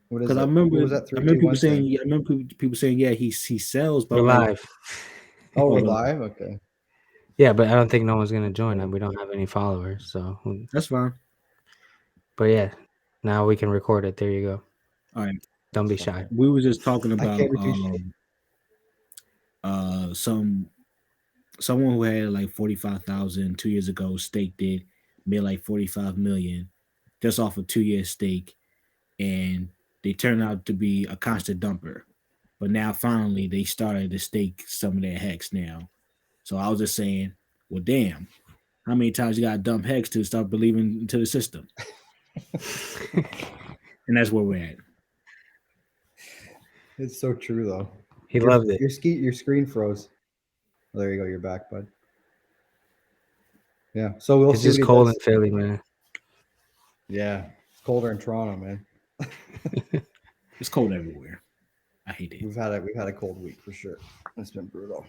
What is Because it? What was that? I Three, remember two, people one saying, thing. yeah, I remember people saying, yeah, he sells, but We're I'm like, live. Oh, we're oh, live. Okay. Yeah, but I don't think no one's gonna join. We don't have any followers, so. that's fine. But yeah, now we can record it. There you go. All right, Don't be shy. we were just talking I about can't be too shy. someone who had like 45,000 2 years ago staked it, made like 45 million just off a 2 year stake, and they turned out to be a constant dumper. But now finally they started to stake some of their hex now. So I was just saying, well, damn, how many times you got to dump hex to start believing into the system? And that's where we're at. It's so true though. He loved it. Your screen froze. Oh, there you go. You're back, bud. Yeah. So we'll It's see what just he cold does. in Philly, man. Yeah. It's colder in Toronto, man. It's cold everywhere. I hate it. We've had a cold week for sure. It's been brutal.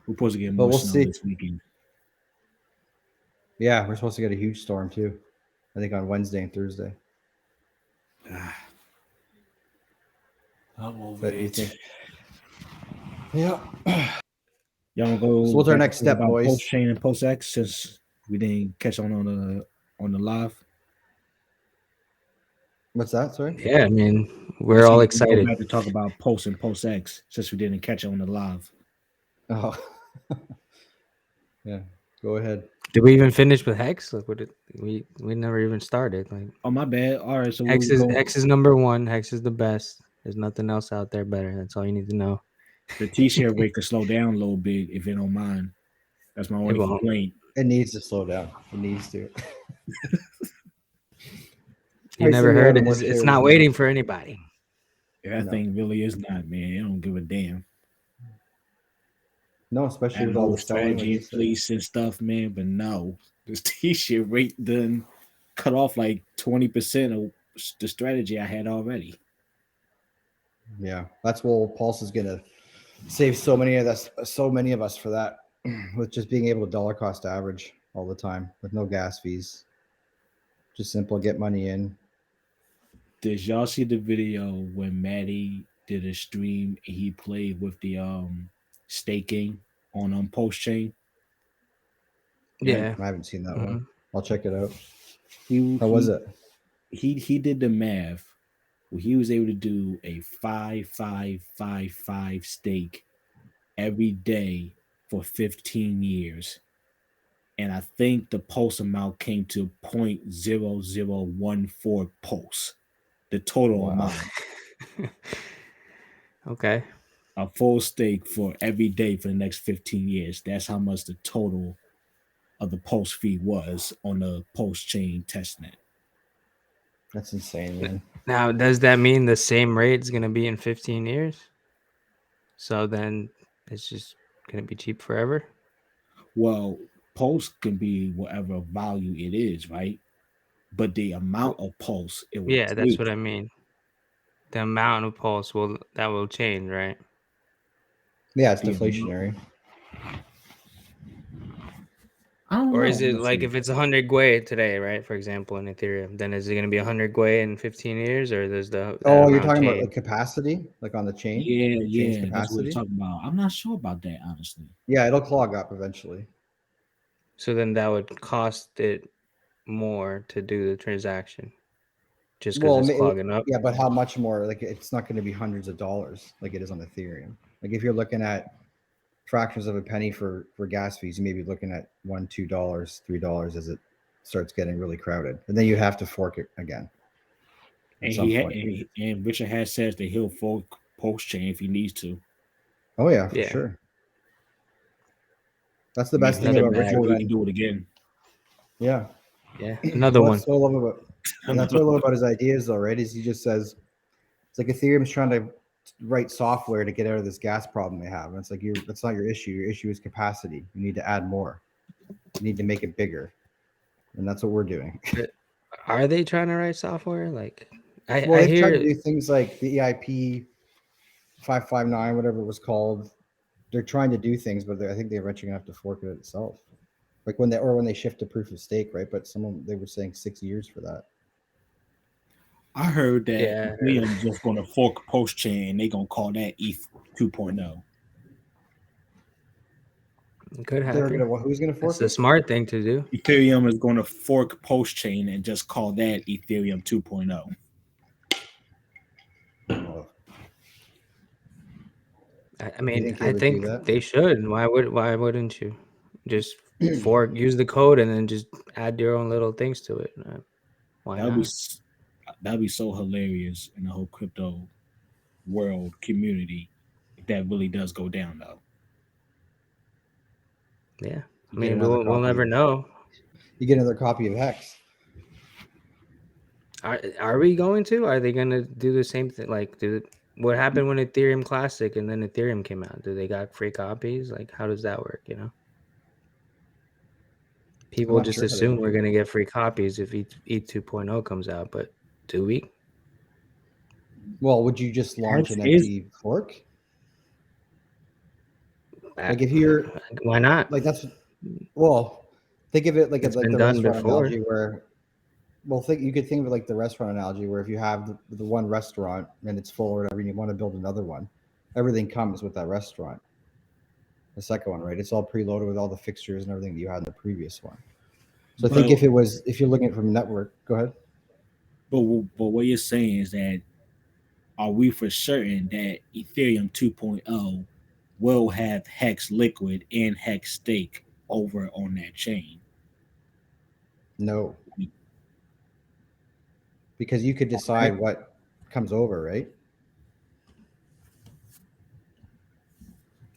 We're supposed to get But more we'll snow see. this weekend. Yeah, we're supposed to get a huge storm too. I think on Wednesday and Thursday. I'm over But you it. think? Yeah. Y'all wanna go So what's our back and next talk step, about boys? Pulsechain and Pulsex since we didn't catch on the live? What's that? Sorry. Yeah, I mean, I we're see all we can go excited. back to talk about Pulse and Pulsex since we didn't catch it on the live. Oh. Yeah. Go ahead. Did we even finish with Hex? Like, what did we never even started? Like, Oh my bad. All right, so we'll go. Hex is number one. Hex is the best. There's nothing else out there better. That's all you need to know. The T-share rate could slow down a little bit if you don't mind. That's my It only won't. complaint. It needs to slow down. It needs to. You never Pricing me out heard of it. more It's shares not now. waiting for anybody. That No. thing really is not, man. It don't give a damn. No, especially That with all whole the selling, like strategy you and said. fleece and stuff, man. But no, this T-share rate done cut off like 20% of the strategy I had already. Yeah, that's what Pulse is gonna save so many of us for that, with just being able to dollar cost average all the time with no gas fees. Just simple, get money in. Did y'all see the video when Maddie did a stream and he played with the staking on Post Chain? I, Yeah. I haven't seen that one. Hmm. I'll check it out. He How was he it? he did the math where he was able to do a 5 5 5 5 stake every day for 15 years. And I think the pulse amount came to 0.0014 pulse, the total Wow. amount. Okay. A full stake for every day for the next 15 years. That's how much the total of the pulse fee was on the pulse chain testnet. That's insane, man. Now, does that mean the same rate is going to be in 15 years? So then it's just going to be cheap forever? Well, pulse can be whatever value it is, right? But the amount of pulse it will Yeah, that's take. what I mean. The amount of pulse will change, right? Yeah, it's The amount, deflationary. I don't Or know, is it like honestly. if it's 100 Gwei today, right? For example, in Ethereum, then is it going to be 100 Gwei in 15 years, or does that Oh, you're amount talking about change? like capacity, like on the chain, Yeah, chain's yeah, that's what we're capacity. talking about. I'm not sure about that, honestly. Yeah, it'll clog up eventually. So then that would cost it more to do the transaction just because Well, it's clogging up. yeah, but how much more? Like, it's not going to be hundreds of dollars like it is on Ethereum. Like, if you're looking at fractions of a penny for gas fees, you may be looking at $1, $2, $3 as it starts getting really crowded, and then you have to fork it again at And some point. and Richard has says that he'll fork post chain if he needs to. Oh yeah, for Yeah. sure. That's the I mean, if best he thing Another did about it bag. Richard. before, he can When do it again. yeah, Yeah. Another well, one. that's what I love about his ideas, though, right? Is he just says it's like Ethereum's trying to write software to get out of this gas problem they have. And it's like that's not your issue. Your issue is capacity. You need to add more. You need to make it bigger, and that's what we're doing. Are they trying to write software? Like, Well, I they've tried to hear, do things like the EIP 559, whatever it was called. They're trying to do things, but I think they're eventually gonna have to fork it itself. Like when they shift to proof of stake, right? But they were saying 6 years for that. I heard that Yeah, Ethereum just going to fork Pulsechain and they going to call that ETH 2.0. it could They're happen. gonna. Who's gonna That's fork the it? smart thing to do. Ethereum is going to fork Pulsechain and just call that Ethereum 2.0. Oh, I you mean, think they I would do think that? they should. Why wouldn't you? Just use the code and then just add your own little things to it. Why That would be not? that'd be so hilarious in the whole crypto world community if that really does go down though. Yeah. I You get mean, another we'll copy. never know. You get another copy of Hex. Are we going to? Are they going to do the same thing? Like, what happened when Ethereum Classic and then Ethereum came out? Do they got free copies? Like, how does that work? I'm People not just sure how they assume do we're it. going to get free copies if ETH 2.0 comes out, but do we? Well, would you just launch Hex an is empty fork? Uh, Like if you're Why not? like that's well, think of it like It's like been the done restaurant before. analogy where well think you could think of it like the restaurant analogy where if you have the one restaurant and it's full or whatever and you want to build another one, everything comes with that restaurant. The second one, right? It's all preloaded with all the fixtures and everything that you had in the previous one. So I think but if you're looking at it from network, go ahead. but what you're saying is that are we for certain that Ethereum 2.0 will have Hex Liquid and Hex Stake over on that chain? No, because you could decide what comes over, right?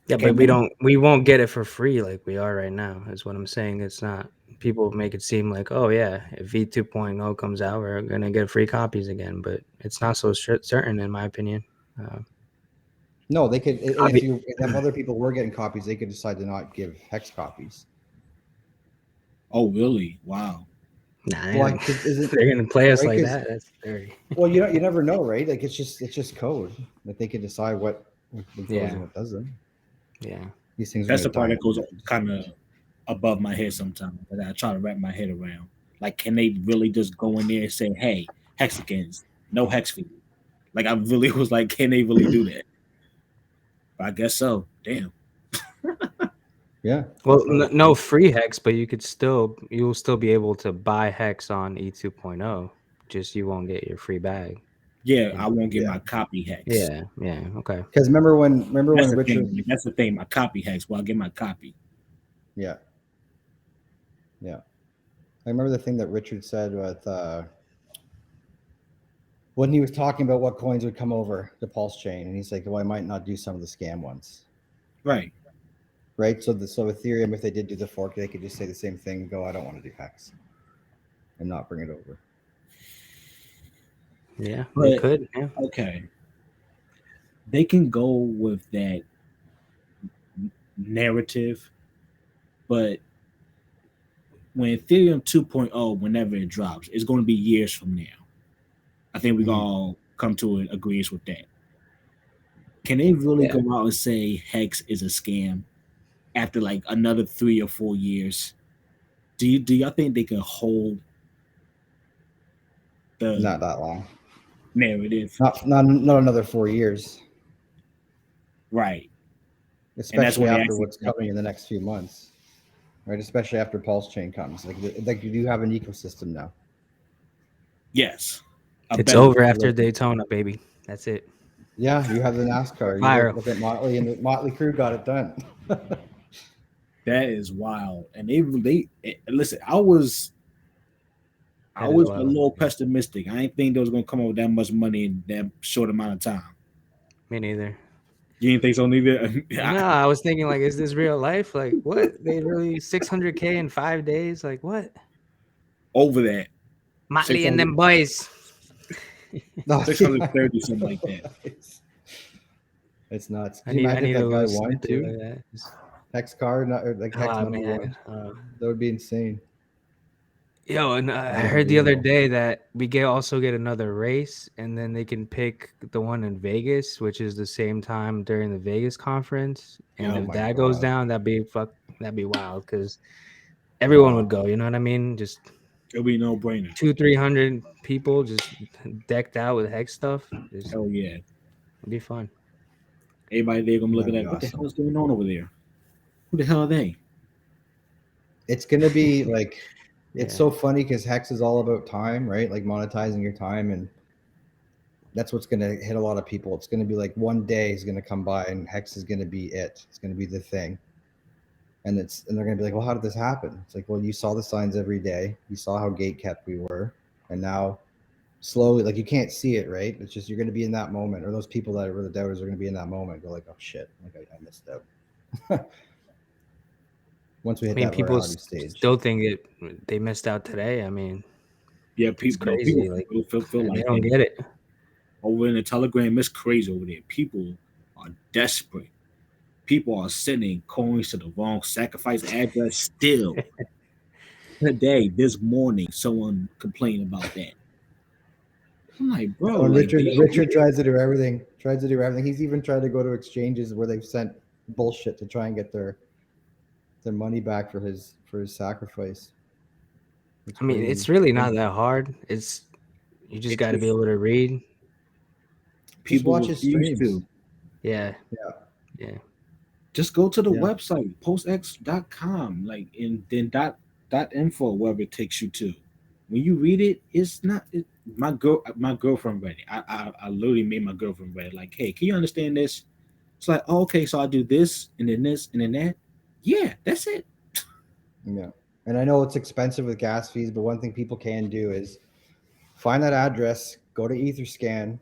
Yeah, Okay, but we won't get it for free like we are right now, is what I'm saying. It's not, people make it seem like, oh yeah, if V 2.0 comes out, we're gonna get free copies again, but it's not so certain in my opinion. No, they could, and Obvi- if other people were getting copies, they could decide to not give Hex copies. oh really? Wow. Nah, Why? Because isn't they're gonna play us right? like Because that. That's dirty. well, you never know, right? Like it's just code that they can decide what goes and what doesn't. Yeah. These things are That's going the to die part in that the goes future. kind of above my head sometimes that I try to wrap my head around. Like, can they really just go in there and say, "Hey, hexagons, no hex fee"? Like, I really was like, can they really do that? But I guess so. Damn. Yeah. Well, So no free hex, but you'll still be able to buy hex on E 2.0. Just you won't get your free bag. Yeah, You I know? won't get yeah, my copy hex. Yeah. Yeah. Okay. because remember That's when the Richard, thing. Like, that's the thing. My copy hex. Well, I get my copy. yeah, yeah, I remember the thing that Richard said with when he was talking about what coins would come over the Pulse chain, and he's like, well, I might not do some of the scam ones. Right. Right. So so Ethereum, if they did do the fork, they could just say the same thing and go, I don't want to do hex and not bring it over. Yeah, they But could. Yeah. okay, they can go with that narrative, but when Ethereum 2.0, whenever it drops, it's going to be years from now. I think we Mhm. all come to an agreement with that. Can they really Yeah. go out and say Hex is a scam after like another 3 or 4 years? Do y'all think they can hold the Not that long. narrative? Not another 4 years, Right. And that's especially when they after actually what's drop coming it. in the next few months. Right. Especially after Pulse Chain comes. Like you do have an ecosystem now. Yes. A It's better over one. after Daytona, baby. That's it. Yeah, you have the NASCAR. You Viral. look at Motley, and the Motley crew got it done. That is wild. And they listen, I was That is a wild. little pessimistic. I didn't think they was gonna come up with that much money in that short amount of time. Me neither. You didn't think so neither? No, I was thinking like, is this real life? Like, what? They really 600K in 5 days? Like, what? Over that. Motley and 600, them boys. No, 630, something like that. it's nuts. I Can you need imagine if a that guy little won snippet too? of that. Hex card, not, or like Hex Oh money man. won. That would be insane. Yo, and I heard the other Unbelievable. day that we also get another race, and then they can pick the one in Vegas, which is the same time during the Vegas conference. And Oh if my that goes god. down, that'd be wild because everyone would go. You know what I mean? Just It'll be no brainer. 200-300 people just decked out with hex stuff. It'd Hell yeah. be fun. Everybody there gonna look at That'd that. be What the awesome. hell is going on over there? Who the hell are they? It's gonna be like, it's Yeah. so funny because Hex is all about time, right? Like monetizing your time, and that's what's gonna hit a lot of people. It's gonna be like one day is gonna come by and Hex is gonna be it. It's gonna be the thing. And they're gonna be like, well, how did this happen? It's like, well, you saw the signs every day. You saw how gate kept we were, and now slowly, like you can't see it, right? It's just you're gonna be in that moment, or those people that were the doubters are gonna be in that moment. Go like, oh shit, like I missed out. Once we I hit mean, that people virality stage. still think they missed out today. I mean, Yeah, it's people crazy. Like feel they like don't that. get it. Over in the Telegram, it's crazy over there. People are desperate. People are sending coins to the wrong sacrifice address still. Today, this morning, someone complained about that. I'm like, bro, When like Richard tries to do everything, He's even tried to go to exchanges where they've sent bullshit to try and get their money back for his sacrifice. It's I mean, crazy. it's really not that hard. It's you just got to be able to read. Just people watch his refuse streams. to. Yeah. Yeah. Yeah. Just go to the Yeah. website, postx.com, like and then dot info, wherever it takes you to. When you read it, it's not my girlfriend read it. I literally made my girlfriend read it. Like, hey, can you understand this? It's like, oh, okay, so I do this and then this and then that. Yeah, that's it. Yeah. And I know it's expensive with gas fees, but one thing people can do is find that address, go to Etherscan,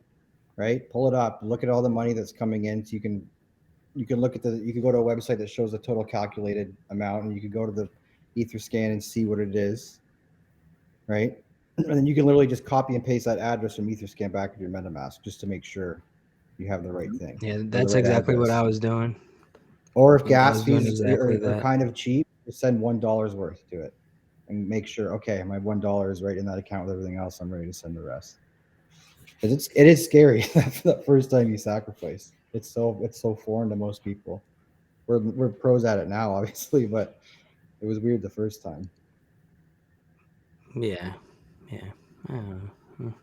right? Pull it up, look at all the money that's coming in. So you can look at you can go to a website that shows the total calculated amount, and you can go to the Etherscan and see what it is, right? And then you can literally just copy and paste that address from Etherscan back into your MetaMask just to make sure you have the right thing. Yeah, or the that's right exactly what address. I was doing. Or if I gas was doing fees exactly are that. kind of cheap, just send $1 worth to it and make sure, okay, my $1 is right in that account with everything else. I'm ready to send the rest. Because it is scary the first time you sacrifice. It's so foreign to most people. We're pros at it now, obviously, but it was weird the first time. Yeah. Yeah. I don't know.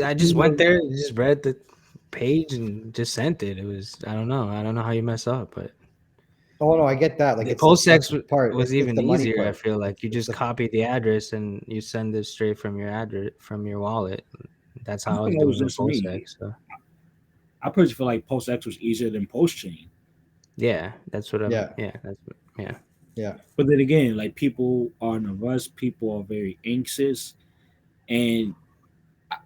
I just went there, just read the page and just sent it. It was I don't know how you mess up, but Oh no, I get that. Like the that's Pulsex the part. was It's even the money easier. I part. feel like you It's just copy the address and you send it straight from your address from your wallet. That's how I was think that was doing the just me. Pulsex. So. I personally feel like PostX was easier than Postchain. Yeah, that's what I'm. Yeah. Yeah, that's yeah. Yeah. But then again, like people are in a rush, people are very anxious, and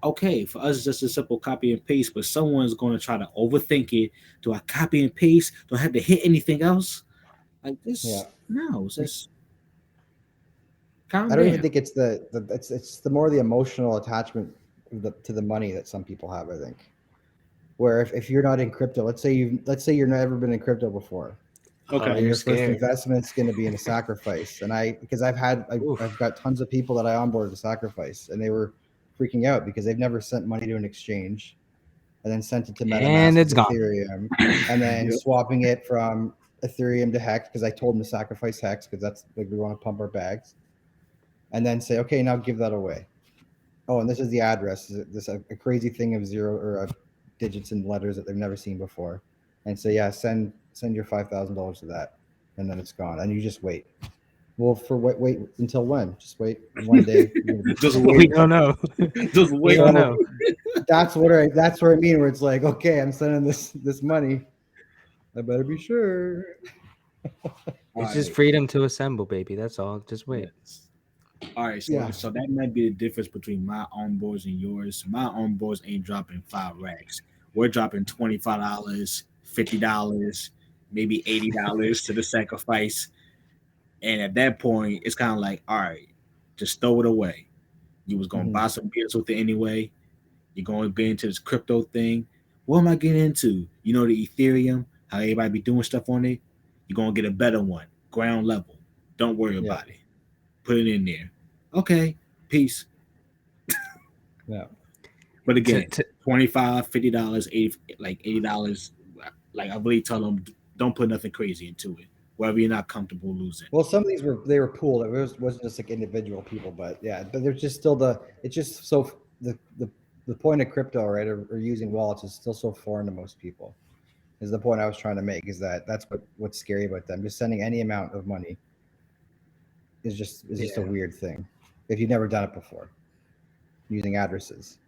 okay, for us it's just a simple copy and paste, but someone's going to try to overthink it. Do I copy and paste? Do I have to hit anything else? Like this? Yeah. No, it's just calm I don't down. even think it's it's the more the emotional attachment to the money that some people have. I think where if you're not in crypto, let's say you've never been in crypto before, Okay. and you're your first scared. investment's going to be in a sacrifice. And because I've got tons of people that I onboarded to sacrifice, and they were freaking out because they've never sent money to an exchange, and then sent it to MetaMask And it's with gone. Ethereum, and then Yep. swapping it from Ethereum to Hex because I told them to sacrifice Hex because that's like we want to pump our bags, and then say, okay, now give that away. Oh, and this is the address. This a crazy thing of zero or digits and letters that they've never seen before, and say, yeah, send your $5,000 to that, and then it's gone, and you just wait. Well, for wait until when? Just wait one day. Just We wait. don't know. Just We wait. don't know. That's what I mean. Where it's like, okay, I'm sending this money. I better be sure. It's just freedom to assemble, baby. That's all. Just wait. Yes. All right, Yeah. so that might be the difference between my onboards and yours. My onboards ain't dropping 5 racks. We're dropping $25, $50, maybe $80 to the sacrifice. And at that point, it's kind of like, all right, just throw it away. You was gonna buy some beers with it anyway. You're going to get into this crypto thing. What am I getting into? You know the Ethereum, how everybody be doing stuff on it. You're gonna get a better one, ground level. Don't worry about it. Put it in there. Okay, peace. Yeah. But again, $25, $50, $80, like $80. Like I really tell them, don't put nothing crazy into it. wherever you're not comfortable losing. Well, some of these were pooled. It wasn't just like individual people, but yeah, but there's just still it's just so the point of crypto, right, or using wallets is still so foreign to most people. Is the point I was trying to make, is that's what's scary about them. Just sending any amount of money is just a weird thing if you've never done it before, using addresses.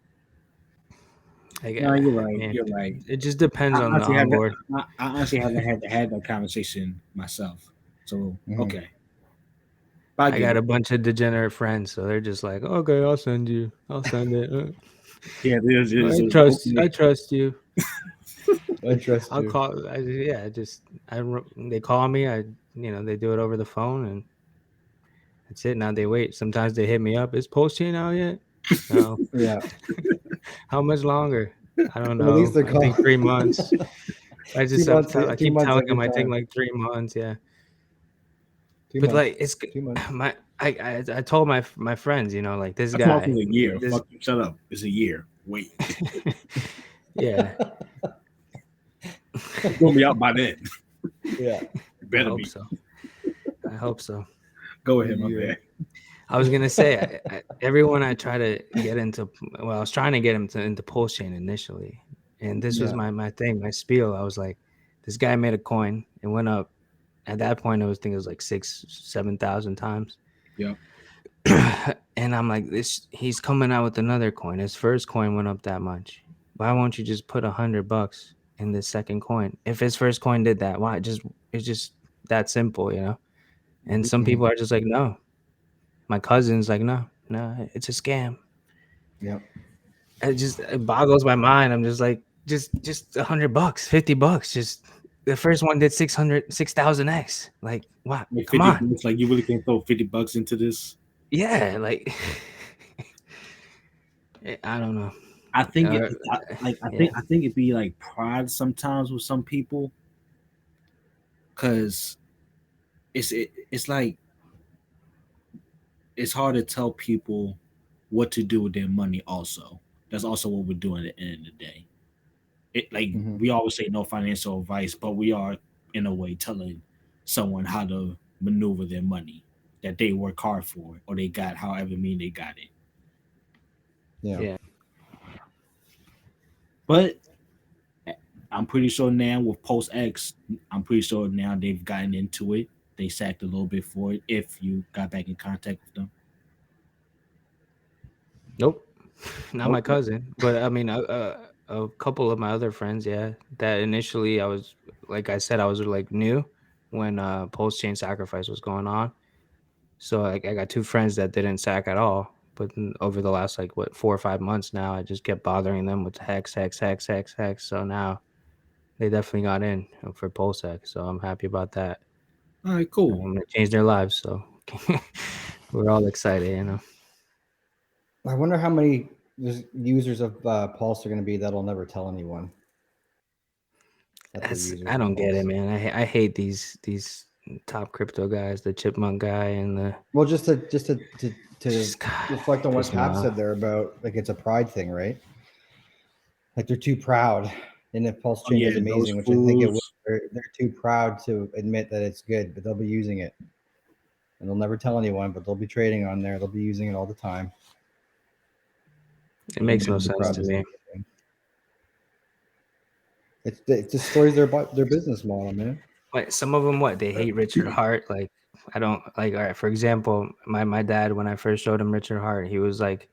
No, you're right. Man, You're right. it just depends on the onboard. I honestly haven't had that conversation myself. So okay. I got a bunch of degenerate friends, so they're just like, okay, I'll send you. I'll send it. Yeah, I trust you. I trust you. I'll call. They call me. They do it over the phone, and that's it. Now they wait. Sometimes they hit me up. Is Pulsechain out yet? No. Yeah. How much longer? I don't know. Well, at least they're I think 3 months. I just I keep telling them I think like 3 months. Yeah. But like it's 2 months. I told my friends, like this guy. Fuck a year. Fuck you, shut up. It's a year. Wait. Yeah. It's gonna be out by then. Yeah. Better be. So. I hope so. Go ahead, my man. I was gonna say everyone I try to get into. Well, I was trying to get him into Pulsechain initially, and this was my thing, my spiel. I was like, this guy made a coin. It went up. At that point, I think it was like 6,000-7,000 times. Yeah. And I'm like, he's coming out with another coin. His first coin went up that much. Why won't you just put $100 in this second coin? If his first coin did that, why? It's just that simple, And some people are just like, no. My cousin's like, no, it's a scam. Yep. It boggles my mind. I'm just like, just $100, $50. Just the first one did 6,000x. Like, what? Like come on. It's like you really can't throw $50 into this. Yeah, like I don't know. I think I think it'd be like pride sometimes with some people, because it's like it's hard to tell people what to do with their money. Also, that's also what we're doing at the end of the day. We always say no financial advice, but we are in a way telling someone how to maneuver their money that they work hard for, or they got however mean they got it. Yeah. But I'm pretty sure now with Pulsex, I'm pretty sure now they've gotten into it. They sacked a little bit for it. If you got back in contact with them. Nope, not my cousin. But I mean, a couple of my other friends, yeah. That initially, I was like like new when Pulsechain sacrifice was going on. So I got two friends that didn't sack at all. But over the last 4 or 5 months now, I just kept bothering them with hex. So now they definitely got in for Pulsex. So I'm happy about that. All right, cool. I'm gonna change their lives. So we're all excited, I wonder how many users of Pulse are going to be that'll never tell anyone. I don't get it, man. I hate these top crypto guys, the Chipmunk guy and the. Well, just to reflect on what Pat said there about it's a pride thing, right? Like they're too proud, and if Pulsechain is amazing, which I think it will, they're too proud to admit that it's good, but they'll be using it, and they'll never tell anyone. But they'll be trading on there. They'll be using it all the time. It makes no sense to me. It destroys their business model, man. Like some of them, they hate Richard Hart. Like I don't like. All right, for example, my dad, when I first showed him Richard Hart, he was like,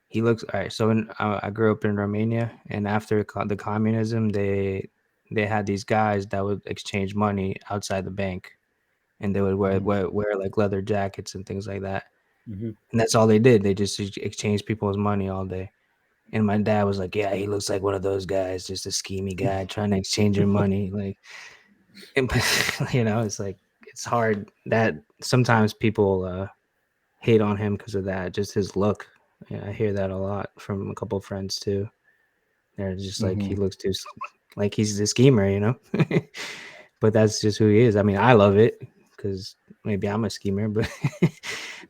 he looks all right. So I grew up in Romania, and after the communism, they had these guys that would exchange money outside the bank, and they would wear like leather jackets and things like that. And that's all they did. They just exchanged people's money all day. And my dad was like, yeah, he looks like one of those guys, just a schemy guy trying to exchange your money. Like, and, it's like, it's hard that sometimes people hate on him because of that, just his look. Yeah, I hear that a lot from a couple of friends too. They're just like, he looks too, like he's a schemer, but that's just who he is. I mean, I love it because maybe I'm a schemer, but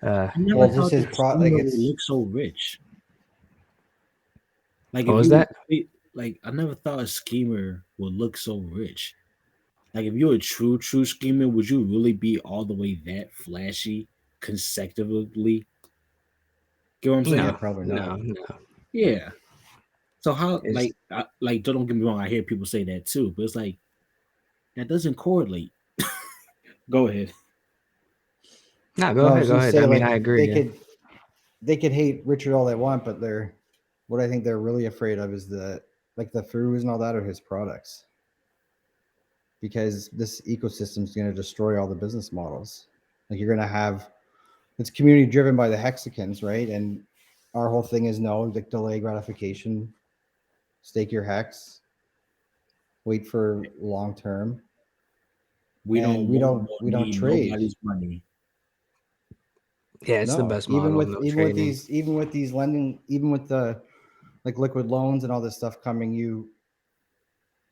just his looks so rich. Like, what was that? Like, I never thought a schemer would look so rich. Like if you're a true schemer, would you really be all the way that flashy consecutively? Get what I'm Yeah, saying? No, probably not. no. Yeah. So how It's like don't get me wrong, I hear people say that too, but it's like that doesn't correlate. Go ahead. no. Go No, I ahead, was go gonna ahead. say I mean, like I agree. Yeah. they could hate Richard all they want, but they're what I think they're really afraid of is the like the throughs and all that are his products. Because this ecosystem is going to destroy all the business models. Like you're going to have it's community driven by the Hexicans, right? And our whole thing is no, like delay gratification, stake your hex, wait for long term, We and don't want or we don't need trade. nobody's money. Yeah, it's the No, best model. No trading. even with these lending, even with the like liquid loans and all this stuff coming,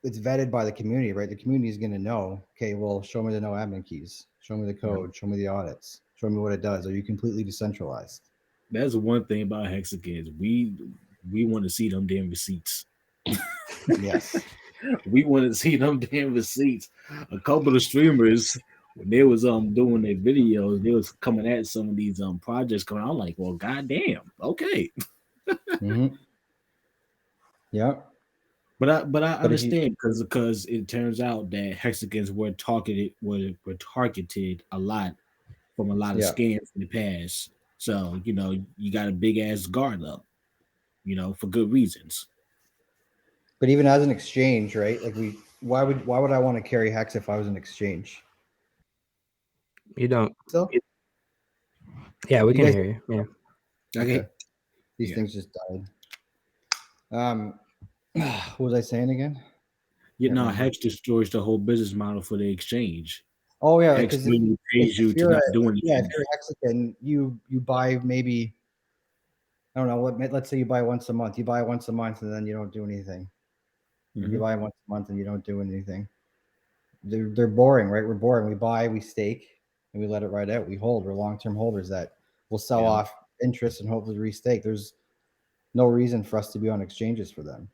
it's vetted by the community, right? The community is going to know, okay, well, show me the no admin keys, show me the Yeah. code, show me the audits, show me what it does. Are you completely decentralized? That's one thing about Hexagons. We want to see them damn receipts. Yes. We want to see them damn receipts. A couple of streamers when they was doing their videos, they was coming at some of these projects coming. I'm like, well, goddamn, okay. Mm-hmm. Yeah. But I But if you, understand because it turns out that hexagons were targeted a lot from a lot of yeah, scams in the past. So you got a big ass guard up, for good reasons. but even as an exchange, right? Like why would I want to carry hex if I was an exchange? You don't. So Yeah, we you can guys, hear you. Yeah. okay? Okay. These Yeah. things just died. What was I saying again? You Can't know, remember. Hex destroys the whole business model for the exchange. Oh yeah, like Hex because literally pays you if to you're a not do yeah, if anything. you're a Hexican, you buy maybe I don't know what. Let's say you buy once a month. You buy once a month and then you don't do anything. And you Mhm. buy once a month and you don't do anything. They're boring, right? We're boring. We buy, we stake, and we let it ride out. We hold. We're long term holders that will sell Yeah. off interest and hopefully restake. There's no reason for us to be on exchanges for them.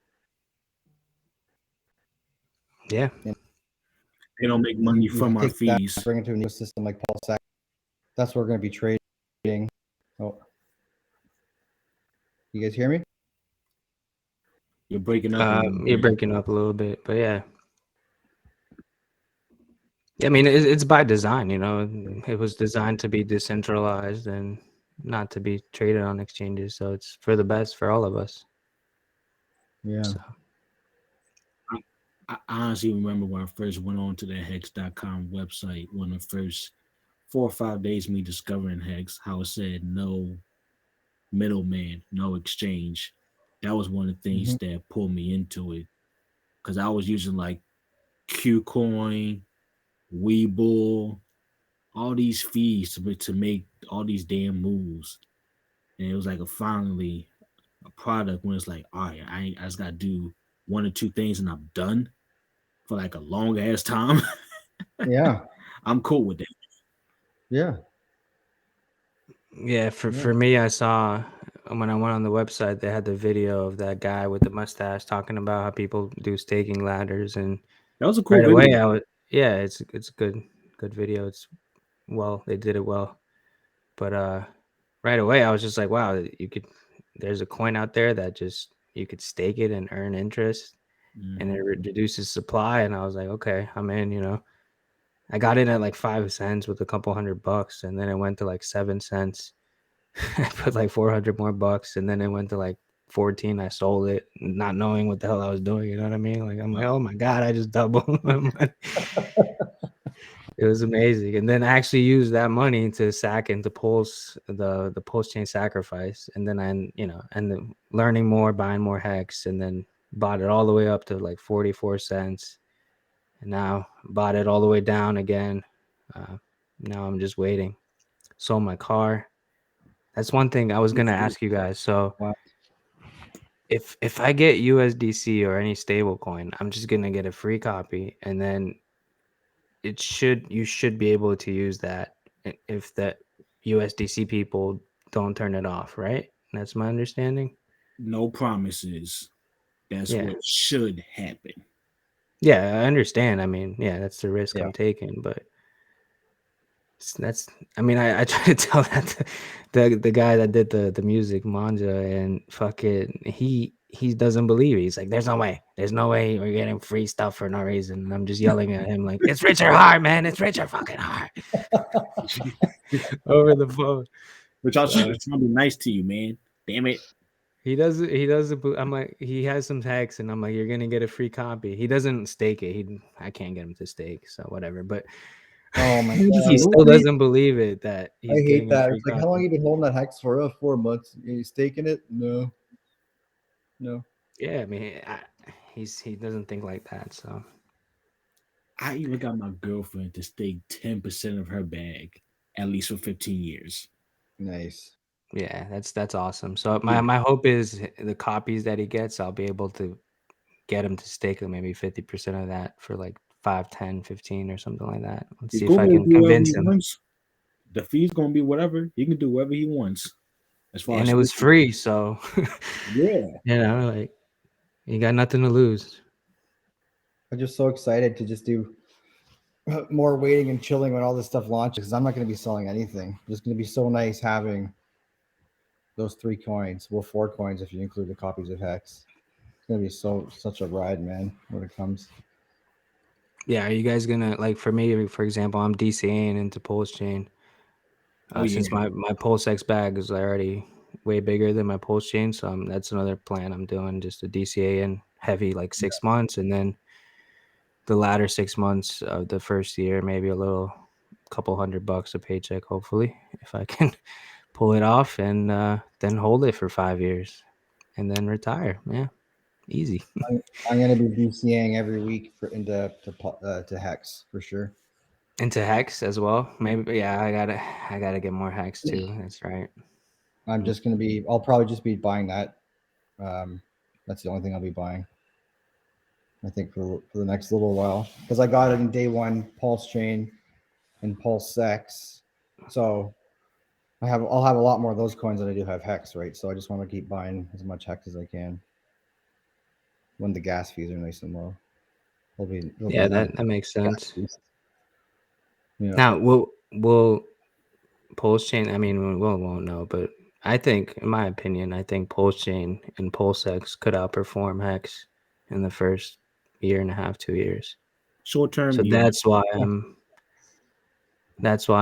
Yeah. They don't make money You from our take that, fees. bring it to a new system like Pulsechain. That's what we're going to be trading. Oh, you guys hear me? You're breaking up a little You're bit. breaking up a little bit, but yeah. I mean, it's by design. It was designed to be decentralized and not to be traded on exchanges. So it's for the best for all of us. Yeah. So I honestly remember when I first went on to the hex.com website, one of the first 4 or 5 days me discovering Hex, how it said no middleman, no exchange. That was one of the things Mm-hmm. that pulled me into it because I was using like Qcoin, Webull, all these fees to make all these damn moves. And it was like finally a product when it's like, all right, I just gotta do one or two things and I'm done for like a long ass time. Yeah. I'm cool with that. Yeah. yeah, for me, I saw when I went on the website, they had the video of that guy with the mustache talking about how people do staking ladders, and That was a cool right away video. I was it's good video. They did it well, but right away I was just like, wow, there's a coin out there that just you could stake it and earn interest, and it reduces supply, and I was like, okay, I'm in. I got in at like 5 cents with a couple $100, and then it went to like 7 cents. I put like 400 more bucks, and then it went to like 14. I sold it, not knowing what the hell I was doing. You know what I mean? Like I'm like, oh my god, I just doubled. It was amazing, and then I actually used that money to sack into Pulse the Pulse chain sacrifice, and then and then learning more, buying more hex, and then bought it all the way up to like 44 cents, and now bought it all the way down again. Now I'm just waiting. Sold my car. That's one thing I was gonna ask you guys. So Wow. if I get USDC or any stable coin, I'm just gonna get a free copy, and then you should be able to use that if the USDC people don't turn it off, right? That's my understanding. No promises. That's Yeah. what should happen. Yeah, I understand. I mean, yeah, that's the risk Yeah. I'm taking, but that's. I mean, I try to tell that the guy that did the music, Manja, and fucking he doesn't believe it. He's like, there's no way we're getting free stuff for no reason. And I'm just yelling at him like, it's Richard Hart, man, it's Richard fucking Hart over the phone. Which I was So trying to be nice to you, man. Damn it. he does. I'm like, he has some hacks, and I'm like, you're gonna get a free copy. He doesn't stake it. I can't get him to stake, so whatever. But Oh my he god. still doesn't believe it that I he's hate getting a that. free It's like, how long copy. you been holding that hex for? 4 months. You staking it? No. Yeah, I mean, he doesn't think like that. So I even got my girlfriend to stake 10% of her bag at least for 15 years. Nice. yeah, that's awesome. So Yeah. my hope is the copies that he gets, I'll be able to get him to stake maybe 50% of that for like 5, 10, 15 or something like that. Let's He's see if going I to can do whatever he convince him. wants. The fee's going to be whatever. He can do whatever he wants. As far And as it was free, so yeah. like you got nothing to lose. I'm just so excited to just do more waiting and chilling when all this stuff launches, because I'm not going to be selling anything. It's going to be so nice having those 3 coins. Well, 4 coins if you include the copies of Hex. It's going to be such a ride, man, when it comes. Yeah, are you guys gonna like for me, for example, I'm DCAing into Pulsechain. Since my Pulsex bag is already way bigger than my Pulsechain, so that's another plan I'm doing, just a DCA in heavy like 6 months, and then the latter 6 months of the first year, maybe a couple $100 a paycheck, hopefully, if I can pull it off, and then hold it for 5 years, and then retire. Yeah, easy. I'm going to be DCAing every week to Hex for sure. Into Hex as well, maybe. Yeah, I gotta get more Hex too. That's right. I'm just going to be. I'll probably just be buying that. That's the only thing I'll be buying. I think for the next little while, because I got it in day one Pulsechain and Pulsex, so I'll have a lot more of those coins than I do have Hex, right? So I just want to keep buying as much Hex as I can when the gas fees are nice and low. Yeah, that makes sense. Yeah. Now, will Pulsechain? I mean, we won't know, but I think, in my opinion, I think Pulsechain and Pulsex could outperform Hex in the first year and a half, 2 years. Short term, So yeah. that's why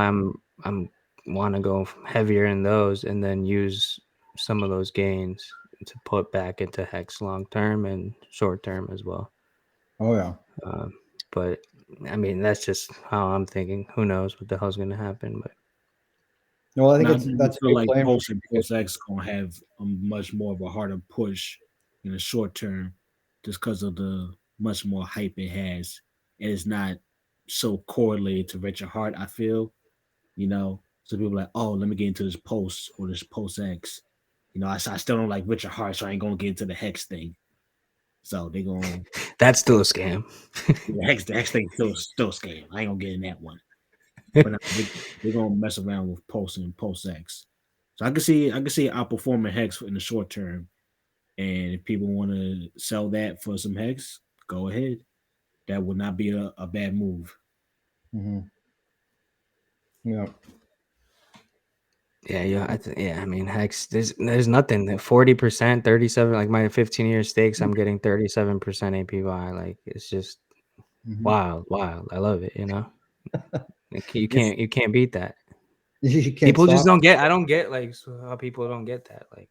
I'm want to go heavier in those, and then use some of those gains to put back into Hex long term and short term as well. Oh yeah. But I mean, that's just how I'm thinking. Who knows what the hell's going to happen? But No, I think Now, that's I a feel good like plan. Pulse and Pulse X gonna have a much more of a harder push in the short term, just because of the much more hype it has, and it's not so correlated to Richard Hart. I feel, so people are like, oh, let me get into this Pulse or this Pulse X. I still don't like Richard Hart, so I ain't gonna get into the Hex thing. So they gonna that's still a scam. the Hex thing still scam. I ain't gonna get in that one. But they're gonna mess around with Pulse and Pulse X. So I can see outperforming Hex in the short term. And if people want to sell that for some Hex, go ahead. That would not be a bad move. Mm-hmm. Yeah. I mean, Hex. There's nothing. 40%, 37. Like my 15-year stakes, I'm getting 37% APY. Like it's just wild. I love it. Like, you can't beat that. You can't People stop. just don't get. I don't get like how people don't get that. Like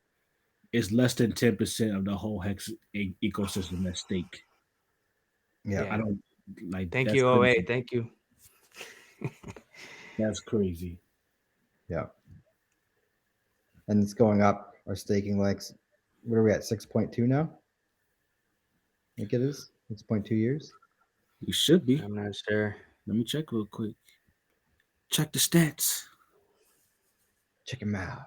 It's less than 10% of the whole Hex ecosystem at stake. Yeah. I don't like. Thank That's you, crazy. 08. Thank you. That's crazy. Yeah. And it's going up. Our staking legs. What are we at? 6.2 now? I think it is 6.2 years. We should be. I'm not sure. Let me check real quick. Check the stats. Check them out.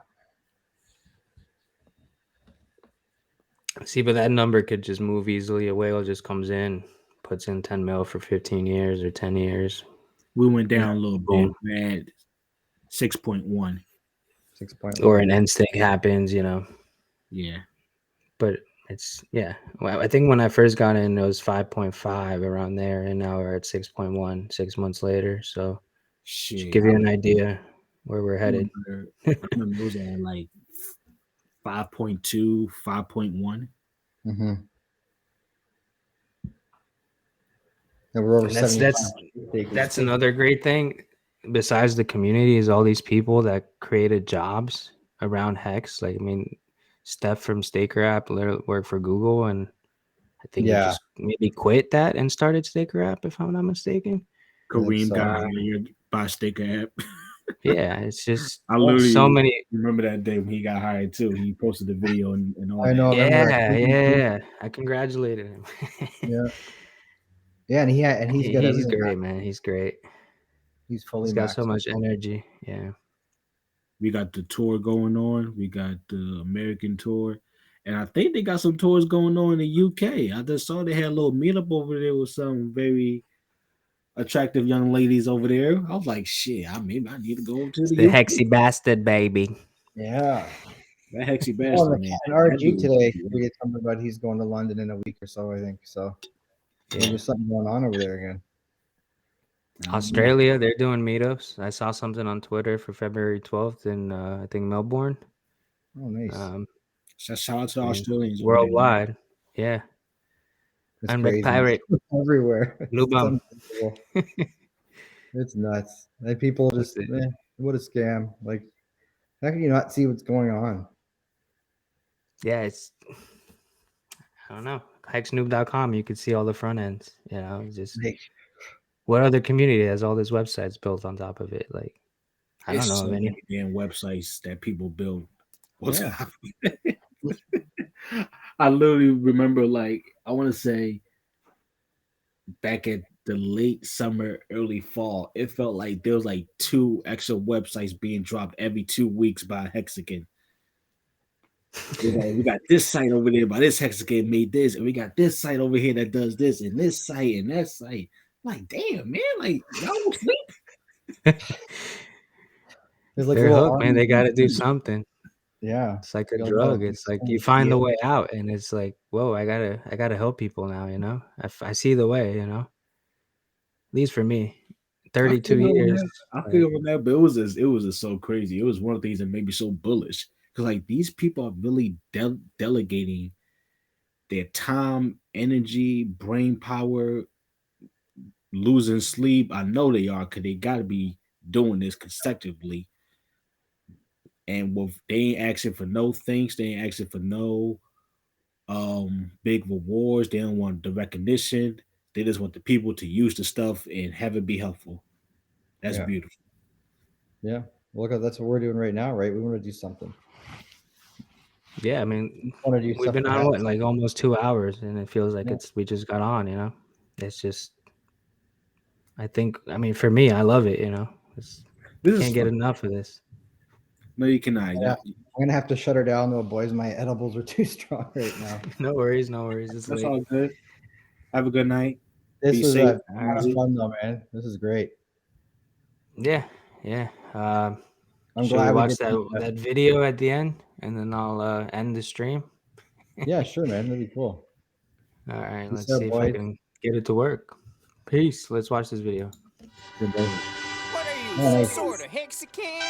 See, but that number could just move easily. A whale just comes in, puts in 10 mil for 15 years or 10 years. We went down a little Boom. bit. We're at 6.1. 6.1. Or an end stake happens, Yeah. But It's Well, I think when I first got in, it was 5.5 around there, and now we're at 6.1 6 months later. So should Shit, give you an idea where we're I headed. remember it was at like 5.2, 5.1. Mm-hmm. And we're over And 75. that's another great thing. Besides the community, is all these people that created jobs around Hex. Like, I mean, Steph from Staker app literally worked for Google, and I think he just maybe quit that and started Staker app, if I'm not mistaken. Kareem got hired by Staker app. Yeah, it's just I literally so many. remember that day when he got hired too. He posted the video and all I that. know. Yeah. I congratulated him. Yeah, and he's got He's great, man. He's great. He's fully He's got maxed. so much energy. Yeah. We got the tour going on. We got the American tour. And I think they got some tours going on in the UK. I just saw they had a little meetup over there with some very attractive young ladies over there. I was like, shit, maybe I need to go to It's the the UK. Hexy bastard, baby. Yeah. That Hexy Oh, bastard, man. and RG today tweeted something about he's going to London in a week or so, I think. So maybe there's something going on over there again. Australia, they're doing meetups. I saw something on Twitter for February 12th in I think Melbourne. Oh, nice. Shout out to the Australians worldwide. Yeah. It's I'm crazy. pirate Everywhere. It's it's nuts. Like people just what a scam. Like how can you not see what's going on? Yeah, it's I don't know. Hexnoob.com, you could see all the front ends. Just what other community has all these websites built on top of it? Like, I don't know so of any many damn websites that people build. I literally remember, like, I want to say back at the late summer, early fall, it felt like there was like 2 extra websites being dropped every 2 weeks by Hexagon. We got this site over there by this Hexagon made this, and we got this site over here that does this, and this site and that site. Like, damn, man, like y'all don't sleep. Like they're hooked, man. They got to do something. Yeah, it's like a drug. It's like you find the way out, and it's like, whoa, I gotta help people now. I see the way, at least for me. 32 years. I feel on that, but it was just so crazy. It was one of the things that made me so bullish because like these people are really delegating their time, energy, brain power, losing sleep. I know they are because they got to be doing this consecutively. And they ain't asking for no thanks. They ain't asking for no big rewards. They don't want the recognition. They just want the people to use the stuff and have it be helpful. That's beautiful. Yeah. Well, look, that's what we're doing right now, right? We want to do something. Yeah, I mean, we've been on what, like almost 2 hours, and it feels like we just got on. It's just, I think, I mean, for me, I love it. Can't get enough of this. No, you cannot. Yeah. I'm gonna have to shut her down though, boys. My edibles are too strong right now. No worries. It's That's late. all good. Have a good night. This was fun though, man. This is great. Yeah. I'm should we watch that video at the end, and then I'll end the stream? Yeah, sure, man. That'd be cool. All right, let's see if I can get it to work. Peace. Let's watch this video. Good, what are you, some sort of Hexagon?